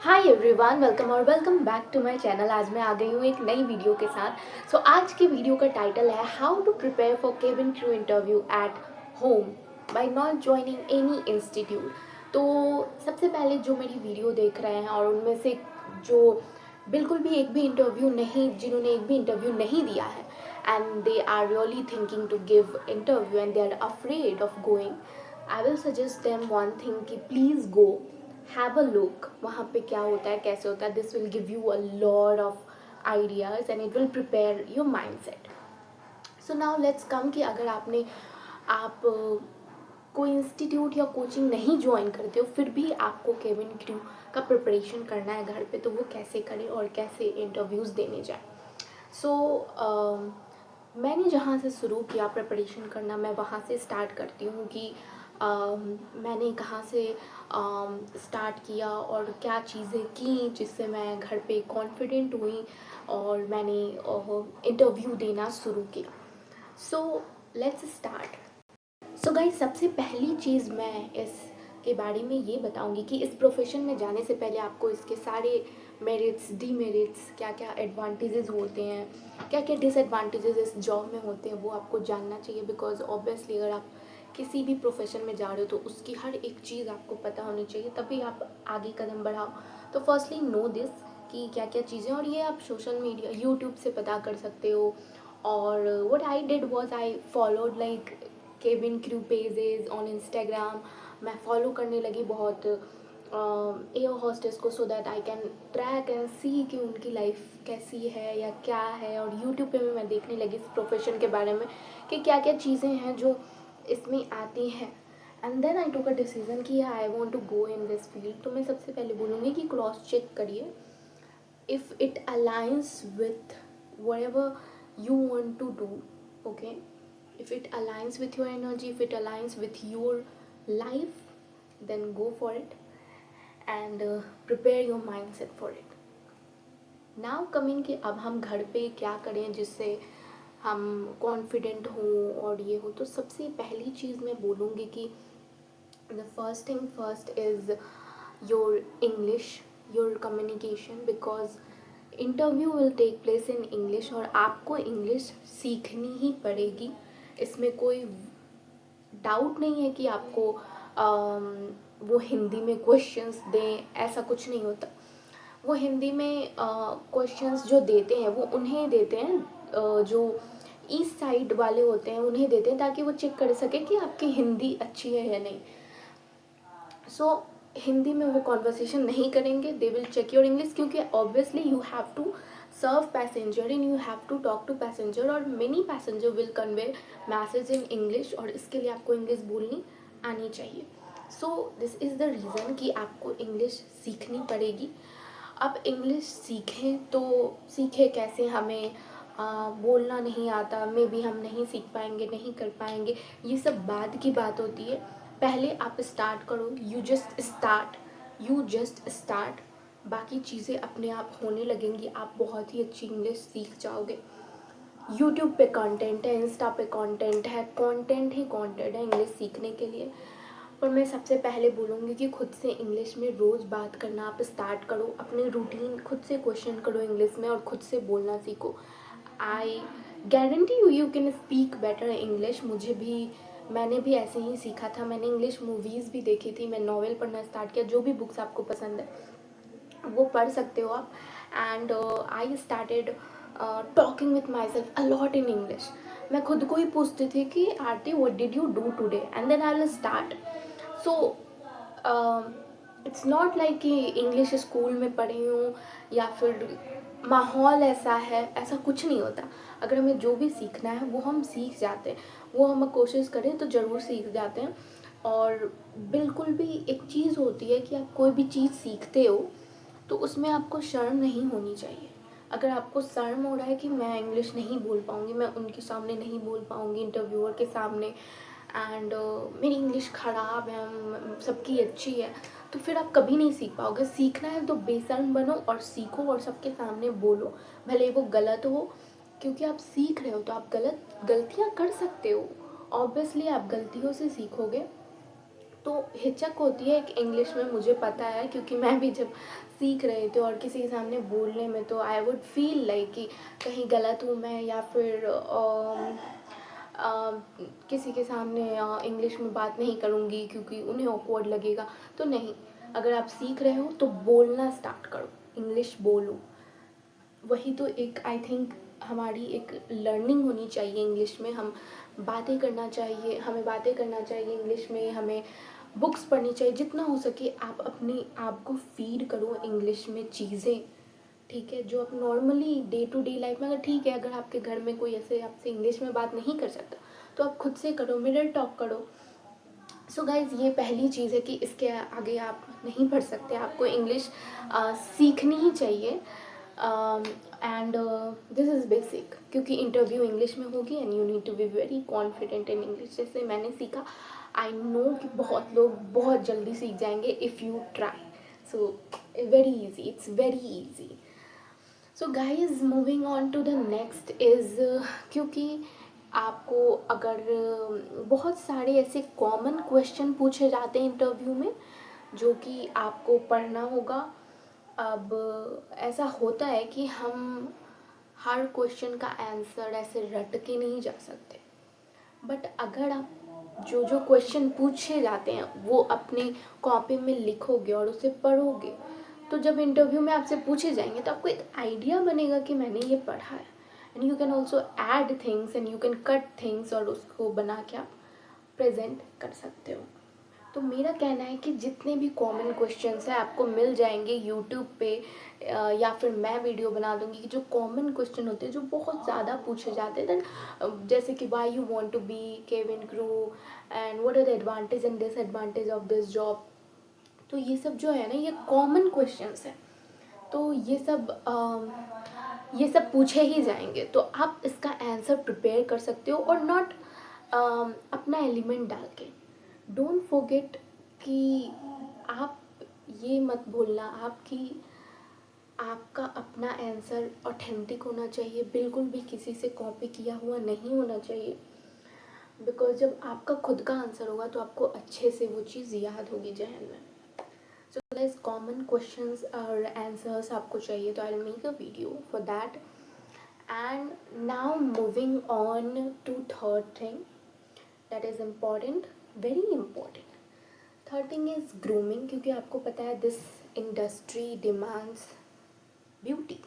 हाय everyone, welcome और welcome back to my channel. आज मैं आ गई हूँ एक नई वीडियो के साथ। आज की वीडियो का टाइटल है how to prepare for cabin crew interview at home by not joining any institute. तो सबसे पहले जो मेरी वीडियो देख रहे हैं और उनमें से जो बिल्कुल भी जिन्होंने एक भी इंटरव्यू नहीं दिया है and they are really thinking to give interview and they are afraid of going, I will suggest them one thing कि please go, have a look वहाँ पे क्या होता है, कैसे होता है। This will give you a lot of ideas and it will prepare your mind set. So now let's come कि अगर आप कोई इंस्टीट्यूट या कोचिंग नहीं ज्वाइन करते हो फिर भी आपको केबिन क्रू का प्रिपरेशन करना है घर पे, तो वो कैसे करें और कैसे इंटरव्यूज़ देने जाए। सो मैंने जहाँ से शुरू किया प्रिपरेशन करना, मैं वहाँ से स्टार्ट करती हूँ कि मैंने कहाँ से स्टार्ट किया और क्या चीज़ें की जिससे मैं घर पे कॉन्फिडेंट हुई और मैंने इंटरव्यू देना शुरू किया। So let's start. So guys, सबसे पहली चीज़ मैं इसके बारे में ये बताऊंगी कि इस प्रोफेशन में जाने से पहले आपको इसके सारे मेरिट्स, डीमेरिट्स, क्या क्या एडवांटेजेस होते हैं, क्या क्या डिसएडवांटेजेस इस जॉब में होते हैं, वो आपको जानना चाहिए। बिकॉज ऑब्वियसली अगर आप किसी भी प्रोफेशन में जा रहे हो तो उसकी हर एक चीज़ आपको पता होनी चाहिए, तभी आप आगे कदम बढ़ाओ। तो फर्स्टली नो दिस कि क्या क्या चीज़ें, और ये आप सोशल मीडिया, यूट्यूब से पता कर सकते हो। और what I did was I followed like cabin crew pages on Instagram. मैं फॉलो करने लगी बहुत एयर हॉस्टेस को, so that I can track and see कि उनकी लाइफ कैसी है या क्या है। और यूट्यूब पे भी मैं देखने लगी इस प्रोफेशन के बारे में कि क्या क्या चीज़ें हैं जो इसमें आती हैं। And then I took a decision कि I want to go in this field. तो मैं सबसे पहले बोलूँगी कि क्रॉस चेक करिए if it aligns with whatever you want to do. Okay, if it aligns with your energy, if it aligns with your life, then go for it and prepare your mindset for it. Now coming कि अब हम घर पे क्या करें जिससे हम confident हों और ये हो। तो सबसे पहली चीज़ मैं बोलूँगी कि the first thing first is your English, your communication, because interview will take place in English और आपको इंग्लिश सीखनी ही पड़ेगी। इसमें कोई डाउट नहीं है कि आपको वो हिंदी में क्वेश्चंस दें, ऐसा कुछ नहीं होता। वो हिंदी में क्वेश्चंस जो देते हैं वो उन्हें देते हैं, जो ईस्ट साइड वाले होते हैं उन्हें देते हैं, ताकि वो चेक कर सके कि आपकी हिंदी अच्छी है या नहीं। सो हिंदी में वो कॉन्वर्सेशन नहीं करेंगे, they will check your English, क्योंकि obviously you have to serve passenger and you have to talk to passenger, और many passenger will convey message in English, और इसके लिए आपको इंग्लिश बोलनी आनी चाहिए। So this is the reason कि आपको इंग्लिश सीखनी पड़ेगी। अब इंग्लिश सीखें तो सीखे कैसे, हमें बोलना नहीं आता, मे बी हम नहीं सीख पाएंगे, नहीं कर पाएंगे, ये सब बाद की बात होती है। पहले आप स्टार्ट करो, यू जस्ट स्टार्ट, बाकी चीज़ें अपने आप होने लगेंगी, आप बहुत ही अच्छी इंग्लिश सीख जाओगे। यूट्यूब पे कंटेंट है, इंस्टा पे कंटेंट है, कंटेंट ही कंटेंट है इंग्लिश सीखने के लिए। पर मैं सबसे पहले बोलूँगी कि खुद से इंग्लिश में रोज़ बात करना आप स्टार्ट करो, अपने रूटीन खुद से क्वेश्चन करो इंग्लिश में और खुद से बोलना सीखो। I guarantee you can speak better English. मैंने भी ऐसे ही सीखा था, मैंने इंग्लिश मूवीज़ भी देखी थी, मैं नॉवेल पढ़ना स्टार्ट किया, जो भी बुक्स आपको पसंद है वो पढ़ सकते हो आप। And I started talking with my self a lot in English. मैं खुद को ही पूछती थी कि Aarti what did you do today, and then I will start. So it's not like कि इंग्लिश स्कूल में पढ़ी हूँ या फिर माहौल ऐसा है, ऐसा कुछ नहीं होता। अगर हमें जो भी सीखना है वो हम सीख जाते हैं, वो हम कोशिश करें तो ज़रूर सीख जाते हैं। और बिल्कुल भी एक चीज़ होती है कि आप कोई भी चीज़ सीखते हो तो उसमें आपको शर्म नहीं होनी चाहिए। अगर आपको शर्म हो रहा है कि मैं इंग्लिश नहीं बोल पाऊँगी, मैं उनके सामने नहीं बोल पाऊँगी, इंटरव्यूअर के सामने, एंड मेरी इंग्लिश ख़राब है, सबकी अच्छी है, तो फिर आप कभी नहीं सीख पाओगे। सीखना है तो बेशर्म बनो और सीखो और सबके सामने बोलो, भले वो गलत हो, क्योंकि आप सीख रहे हो तो आप गलतियाँ कर सकते हो। ऑब्वियसली आप गलतियों से सीखोगे तो हिचक होती है एक इंग्लिश में, मुझे पता है, क्योंकि मैं भी जब सीख रही थी और किसी के सामने बोलने में तो आई वुड फील लाइक कि कहीं गलत हूँ मैं, या फिर किसी के सामने इंग्लिश में बात नहीं करूँगी क्योंकि उन्हें ऑकवर्ड लगेगा। तो नहीं, अगर आप सीख रहे हो तो बोलना स्टार्ट करो, इंग्लिश बोलो। वही तो एक आई थिंक हमारी एक लर्निंग होनी चाहिए इंग्लिश में। हम बातें करना चाहिए, हमें बातें करना चाहिए इंग्लिश में, हमें बुक्स पढ़नी चाहिए। जितना हो सके आप अपने आप को फीड करो इंग्लिश में चीज़ें, ठीक है, जो आप normally day to day life में, अगर ठीक है अगर आपके घर में कोई ऐसे आपसे इंग्लिश में बात नहीं कर सकता तो आप खुद से करो, मिरर टॉक करो। सो गाइज़, ये पहली चीज़ है कि इसके आगे आप नहीं बढ़ सकते, आपको इंग्लिश सीखनी ही चाहिए। एंड दिस इज़ बेसिक, क्योंकि इंटरव्यू इंग्लिश में होगी and you need to be very confident in English. जैसे मैंने सीखा, आई नो कि बहुत लोग बहुत जल्दी सीख जाएंगे if you try. So very easy, it's very easy. So guys, moving on to the next is, क्योंकि आपको अगर बहुत सारे ऐसे कॉमन क्वेश्चन पूछे जाते हैं इंटरव्यू में जो कि आपको पढ़ना होगा। अब ऐसा होता है कि हम हर क्वेश्चन का आंसर ऐसे रट के नहीं जा सकते, बट अगर आप जो जो क्वेश्चन पूछे जाते हैं वो अपने कॉपी में लिखोगे और उसे पढ़ोगे, तो जब इंटरव्यू में आपसे पूछे जाएंगे तो आपको एक आइडिया बनेगा कि मैंने ये पढ़ा है। And you can also add things and you can cut things और उसको बना के आप प्रेजेंट कर सकते हो। तो मेरा कहना है कि जितने भी कॉमन क्वेश्चंस हैं आपको मिल जाएंगे यूट्यूब पे, या फिर मैं वीडियो बना दूंगी कि जो कॉमन क्वेश्चन होते हैं जो बहुत ज़्यादा पूछे जाते हैं। देन जैसे कि why you want to be cabin crew and what are the advantage and disadvantage of this job. तो ये सब जो है ना, ये कॉमन क्वेश्चंस हैं, तो ये सब पूछे ही जाएंगे, तो आप इसका आंसर प्रिपेयर कर सकते हो और नॉट अपना एलिमेंट डाल के। डोंट फॉरगेट कि आप ये मत भूलना आपका अपना आंसर ऑथेंटिक होना चाहिए, बिल्कुल भी किसी से कॉपी किया हुआ नहीं होना चाहिए। बिकॉज जब आपका खुद का आंसर होगा तो आपको अच्छे से वो चीज़ याद होगी जहन में। सो गाइस, कॉमन क्वेश्चंस और आंसर्स आपको चाहिए तो I will make a video for that. And now moving on to third thing that is important, very important. Third thing is grooming, क्योंकि आपको पता है this industry demands beauty.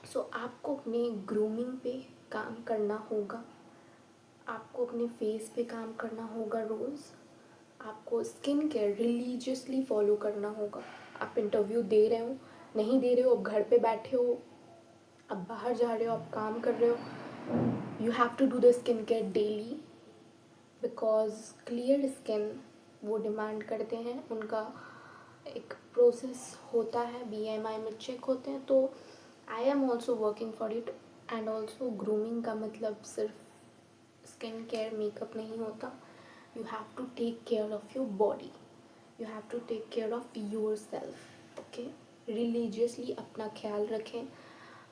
So आपको अपने ग्रूमिंग पे काम करना होगा, आपको अपने फेस पे काम करना होगा रोज़, आपको स्किन केयर रिलीजियसली फॉलो करना होगा। आप इंटरव्यू दे रहे हो, नहीं दे रहे हो, आप घर पे बैठे हो, आप बाहर जा रहे हो, आप काम कर रहे हो, you have to do the skin care daily. Because clear skin वो डिमांड करते हैं, उनका एक प्रोसेस होता है, BMI में चेक होते हैं। तो I am also working for it. And also grooming का मतलब सिर्फ स्किन केयर मेकअप नहीं होता। You have to take care of your body, you have to take care of your self. Okay, religiously अपना ख्याल रखें,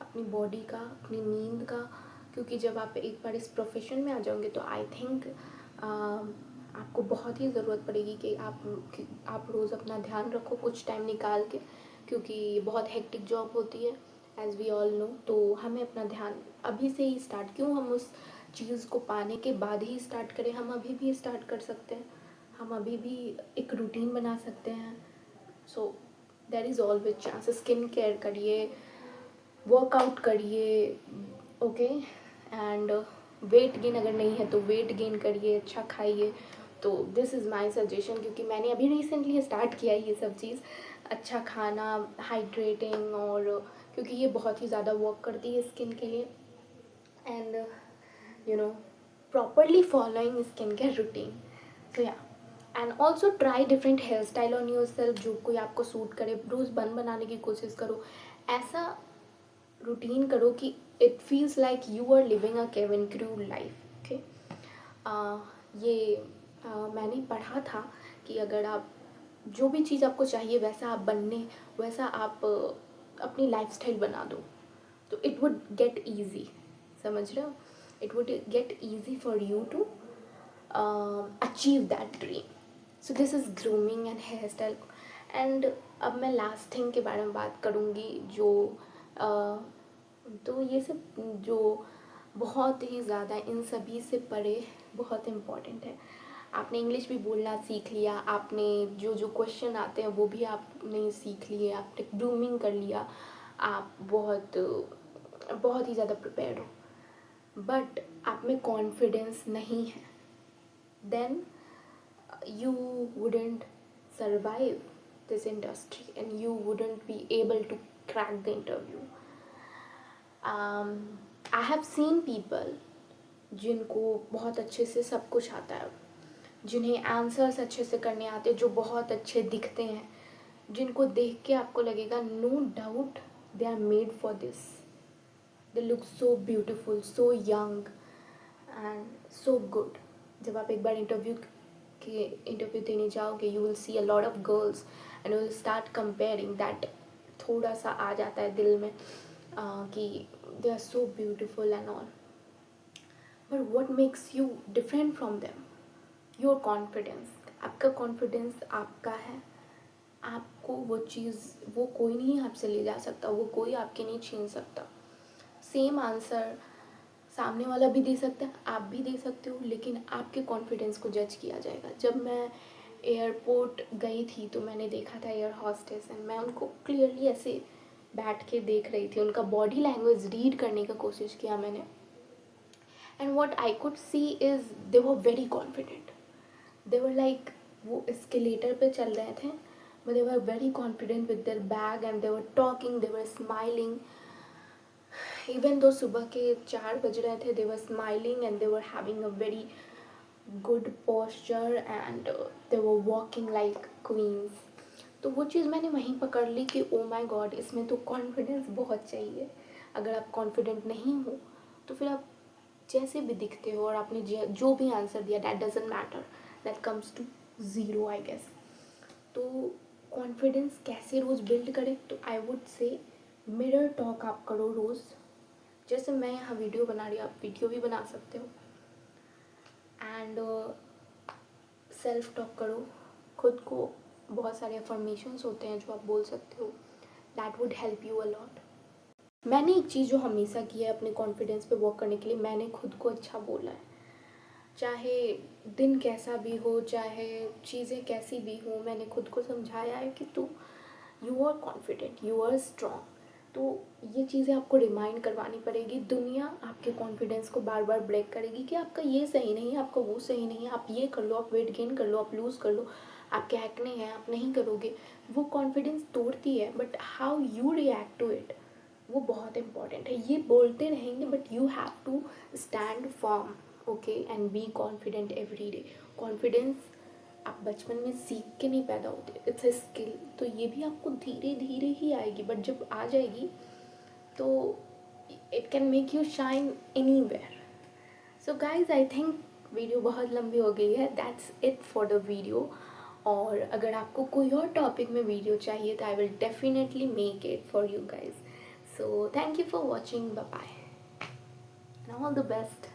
अपनी बॉडी का, अपनी नींद का, क्योंकि जब आप एक बार इस प्रोफेशन में आ जाओगे तो आई थिंक आपको बहुत ही ज़रूरत पड़ेगी कि आप रोज़ अपना ध्यान रखो कुछ टाइम निकाल के, क्योंकि ये बहुत हेक्टिक जॉब होती है एज़ वी ऑल नो। तो हमें अपना ध्यान अभी से ही स्टार्ट, क्यों हम उस चीज़ को पाने के बाद ही स्टार्ट करें, हम अभी भी स्टार्ट कर सकते हैं, हम अभी भी एक रूटीन बना सकते हैं। So there is always chance. Skin care करिए, वर्कआउट करिए, ओके। एंड वेट गेन अगर नहीं है तो वेट गेन करिए, अच्छा खाइए। तो दिस इज़ माय सजेशन, क्योंकि मैंने अभी रिसेंटली स्टार्ट किया है ये सब चीज़, अच्छा खाना, हाइड्रेटिंग, और क्योंकि ये बहुत ही ज़्यादा वर्क करती है स्किन के लिए। And you know, properly following skin care routine. So yeah, and also try different hair style on your self, जो कोई आपको सूट करे। रोज़ बन बनाने की कोशिश करो, ऐसा रूटीन करो कि it feels like you are living a cabin crew life. Okay, ये मैंने पढ़ा था कि अगर आप जो भी चीज़ आपको चाहिए वैसा आप अपनी लाइफस्टाइल बना दो तो इट वुड गेट ईजी। समझ रहे हो? It would get easy for you to achieve that dream. So this is grooming and hairstyle. And अब मैं लास्ट थिंग के बारे में बात करूँगी जो तो ये सब जो बहुत ही ज़्यादा इन सभी से परे बहुत इम्पॉर्टेंट है. आपने इंग्लिश भी बोलना सीख लिया, आपने जो जो क्वेश्चन आते हैं वो भी आपने सीख लिए, आपने ग्रूमिंग कर लिया, आप बहुत बहुत ही ज़्यादा प्रिपेयर्ड हो, बट आप में कॉन्फिडेंस नहीं है, then you wouldn't survive this industry and you wouldn't be able to crack the interview. I have seen people जिनको बहुत अच्छे से सब कुछ आता है, जिन्हें आंसर्स अच्छे से करने आते हैं, जो बहुत अच्छे दिखते हैं, जिनको देख के आपको लगेगा no doubt they are made for this. They look so beautiful, so young and so good. जब आप एक बार इंटरव्यू देने जाओगे, you will see a lot of girls and you will start comparing that. थोड़ा सा आ जाता है दिल में कि they are so beautiful and all, but what makes you different from them? Your confidence. आपका कॉन्फिडेंस आपका है, आपको वो चीज़ वो कोई नहीं आपसे ले जा सकता, वो कोई आपके नहीं छीन सकता. सेम आंसर सामने वाला भी दे सकता है, आप भी दे सकते हो, लेकिन आपके कॉन्फिडेंस को जज किया जाएगा. जब मैं एयरपोर्ट गई थी तो मैंने देखा था एयर हॉस्टेस एंड मैं उनको क्लियरली ऐसे बैठ के देख रही थी, उनका बॉडी लैंग्वेज रीड करने का कोशिश किया मैंने. And what I could see is they were very confident. They were like वो एस्केलेटर पे चल रहे थे, but they were very confident with their bag and they were talking, they were smiling. Even though सुबह के 4 बज रहे थे, they were smiling and they were having a very good posture and they were walking like queens. तो वो चीज़ मैंने वहीं पकड़ ली कि ओ माय गॉड, इसमें तो कॉन्फिडेंस बहुत चाहिए. अगर आप कॉन्फिडेंट नहीं हो तो फिर आप जैसे भी दिखते हो और आपने जो भी आंसर दिया, that doesn't matter, that comes to zero I guess. तो कॉन्फिडेंस कैसे रोज़ बिल्ड करें? तो I would say mirror talk आप करो रोज़. जैसे मैं यहाँ वीडियो बना रही हूँ, आप वीडियो भी बना सकते हो. एंड सेल्फ टॉक करो खुद को. बहुत सारे अफर्मेशंस होते हैं जो आप बोल सकते हो, that would help you a lot. मैंने एक चीज़ जो हमेशा की है अपने कॉन्फिडेंस पे वर्क करने के लिए, मैंने खुद को अच्छा बोला है. चाहे दिन कैसा भी हो, चाहे चीज़ें कैसी भी हो, मैंने खुद को समझाया है कि तू you are confident, you are strong. तो ये चीज़ें आपको रिमाइंड करवानी पड़ेगी. दुनिया आपके कॉन्फिडेंस को बार बार ब्रेक करेगी कि आपका ये सही नहीं है, आपका वो सही नहीं है, आप ये कर लो, आप वेट गेन कर लो, आप लूज़ कर लो, आपके एक्ने हैं, आप नहीं करोगे. वो कॉन्फिडेंस तोड़ती है, but how you react to it वो बहुत इंपॉर्टेंट है. ये बोलते रहेंगे but you have to stand firm, okay, and be confident every day. Confidence आप बचपन में सीख के नहीं पैदा होते, इट्स अ स्किल. तो ये भी आपको धीरे धीरे ही आएगी, बट जब आ जाएगी तो it can make you shine anywhere. So guys, I think video बहुत लंबी हो गई है. That's it for the video. और अगर आपको कोई और टॉपिक में वीडियो चाहिए तो I will definitely make it for you guys. So thank you for watching. Bye bye and all the best.